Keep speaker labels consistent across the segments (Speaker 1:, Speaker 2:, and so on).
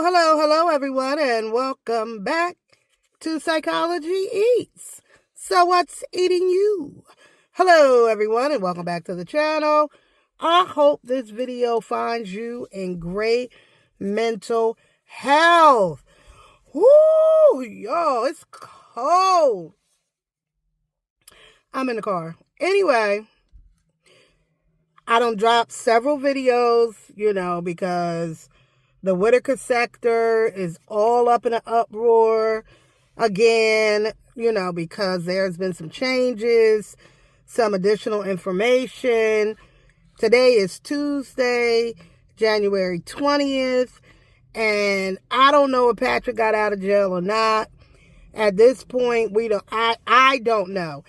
Speaker 1: Hello, everyone, and welcome back to Psychology Eats. So, what's eating you? Hello, everyone, and welcome back to the channel. I hope this video finds you in great mental health. Woo, yo, it's cold. I'm in the car. Anyway, I done dropped several videos, because the Whittaker sector is all up in an uproar again, because there's been some changes, some additional information. Today is Tuesday, January 20th, and I don't know if Patrick got out of jail or not. At this point, I don't know.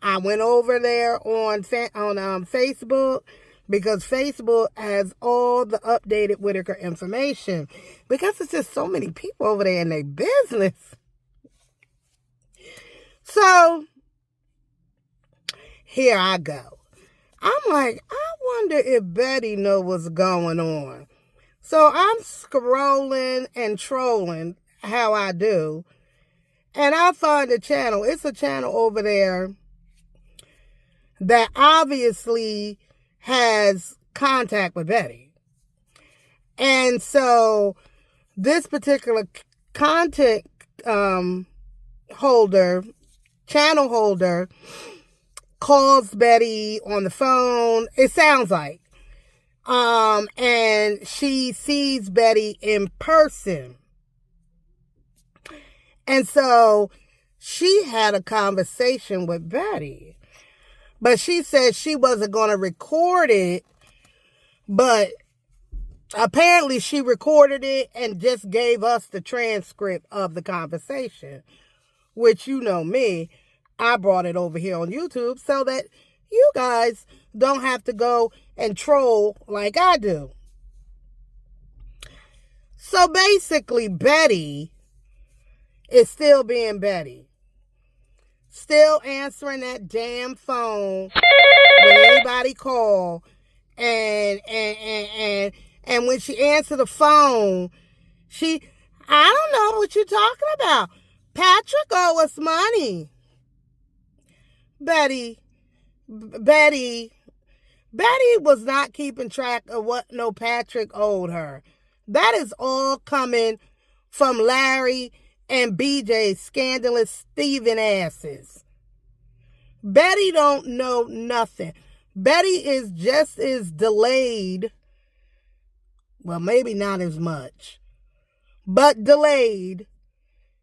Speaker 1: I went over there on Facebook, because Facebook has all the updated Whittaker information. Because it's just so many people over there in their business. So, here I go. I'm like, I wonder if Betty knows what's going on. So, I'm scrolling and trolling how I do. And I find a channel. It's a channel over there that obviously has contact with Betty. And so this particular content channel holder, calls Betty on the phone, it sounds like. And she sees Betty in person. And so she had a conversation with Betty. But she said she wasn't going to record it, but apparently she recorded it and just gave us the transcript of the conversation, which, you know me, I brought it over here on YouTube so that you guys don't have to go and troll like I do. So basically, Betty is still being Betty. Still answering that damn phone when anybody call, and when she answered the phone, I don't know what you're talking about. Patrick owe us money. Betty was not keeping track of what no Patrick owed her. That is all coming from Larry and BJ's scandalous thieving asses. Betty don't know nothing. Betty is just as delayed, well, maybe not as much, but delayed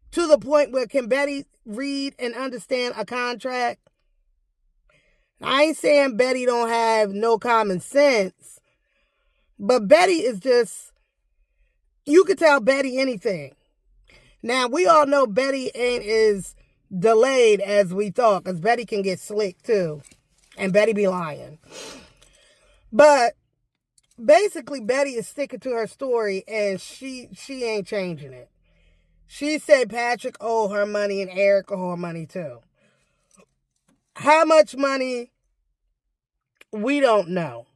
Speaker 1: to the point where can Betty read and understand a contract? I ain't saying Betty don't have no common sense, but Betty is just, you could tell Betty anything. Now, we all know Betty ain't as delayed as we thought, because Betty can get slick, too. And Betty be lying. But, basically, Betty is sticking to her story, and she ain't changing it. She said Patrick owed her money, and Eric owed her money, too. How much money? We don't know.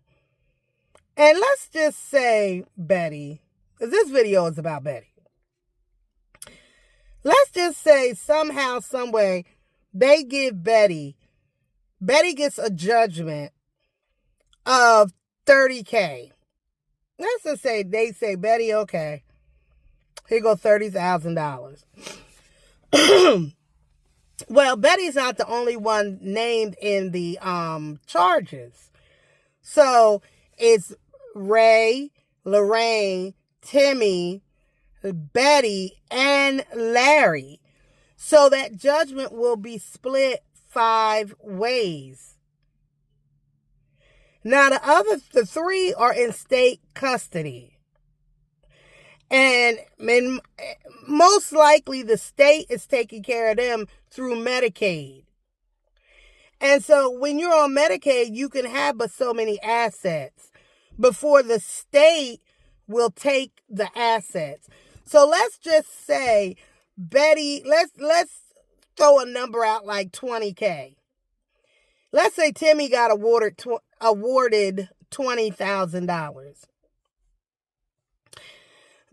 Speaker 1: And let's just say Betty, because this video is about Betty. Let's just say somehow, some way, they give Betty gets a judgment of $30,000. Let's just say they say, Betty, okay, here go $30,000. Well, Betty's not the only one named in the charges. So it's Ray, Lorraine, Timmy, Betty, and Larry. So that judgment will be split 5 ways. Now the 3 are in state custody. And most likely the state is taking care of them through Medicaid. And so when you're on Medicaid, you can have but so many assets before the state will take the assets. So let's just say Betty, let's throw a number out like $20,000. Let's say Timmy got awarded $20,000.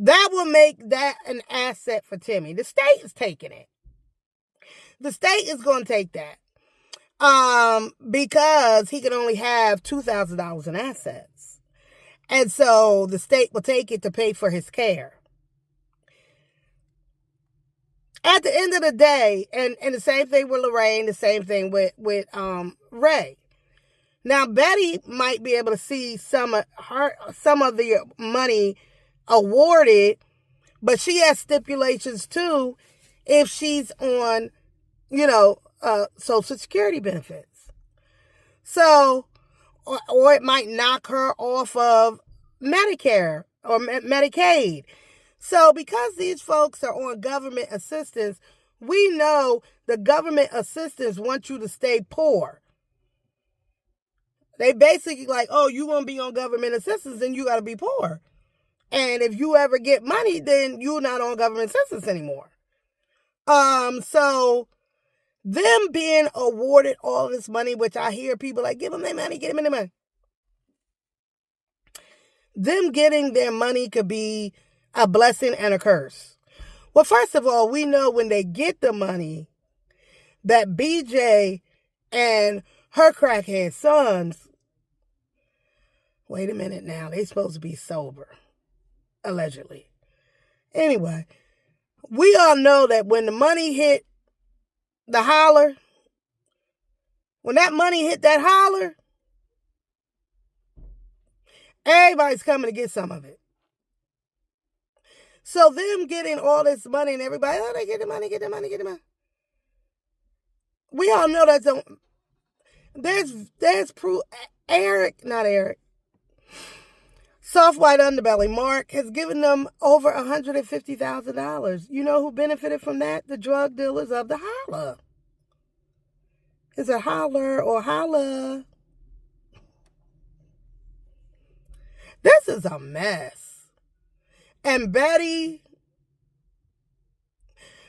Speaker 1: That will make that an asset for Timmy. The state is taking it. The state is going to take that. Because he can only have $2,000 in assets. And so the state will take it to pay for his care. At the end of the day, and the same thing with Lorraine, the same thing with Ray. Now, Betty might be able to see some of the money awarded, but she has stipulations too if she's on, Social Security benefits. So, or it might knock her off of Medicare or Medicaid. So, because these folks are on government assistance, we know the government assistance want you to stay poor. They basically like, oh, you want to be on government assistance, then you got to be poor. And if you ever get money, then you're not on government assistance anymore. So them being awarded all this money, which I hear people like, give them their money, give them their money. Them getting their money could be a blessing and a curse. Well, first of all, we know when they get the money that BJ and her crackhead sons, wait a minute now, they supposed to be sober, allegedly. Anyway, we all know that when the money hit the holler, when that money hit that holler, everybody's coming to get some of it. So them getting all this money and everybody, oh, they get the money, get the money, get the money. We all know that there's proof. Soft White Underbelly, Mark, has given them over $150,000. You know who benefited from that? The drug dealers of the holla. Is it holler or holla? This is a mess. And Betty,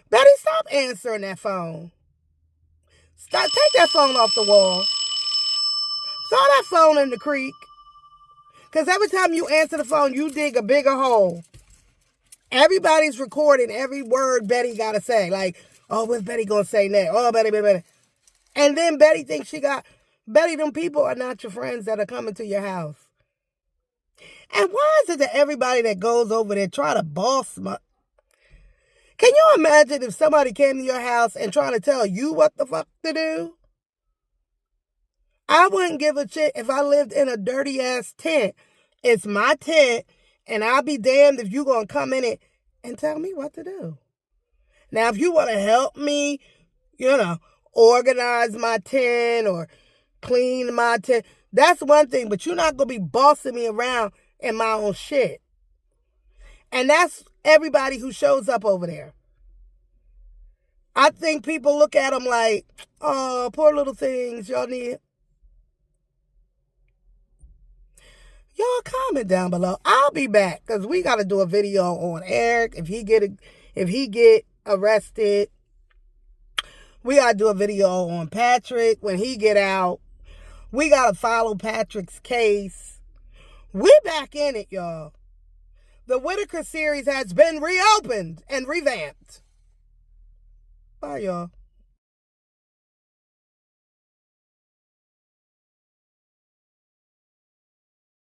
Speaker 1: stop answering that phone. Take that phone off the wall. Throw that phone in the creek. Because every time you answer the phone, you dig a bigger hole. Everybody's recording every word Betty got to say. Like, oh, what's Betty going to say next? Oh, Betty. And then Betty thinks Betty, them people are not your friends that are coming to your house. And why is it that everybody that goes over there try to boss Can you imagine if somebody came to your house and trying to tell you what the fuck to do? I wouldn't give a shit if I lived in a dirty-ass tent. It's my tent, and I'll be damned if you going to come in it and tell me what to do. Now, if you want to help me, organize my tent or clean my tent, that's one thing, but you're not going to be bossing me around in my own shit. And that's everybody who shows up over there. I think people look at them like, oh, poor little things, y'all need. Y'all comment down below. I'll be back because we got to do a video on Eric. If he get arrested, we got to do a video on Patrick when he get out. We got to follow Patrick's case. We back in it, y'all. The Whittaker series has been reopened and revamped. Bye, y'all.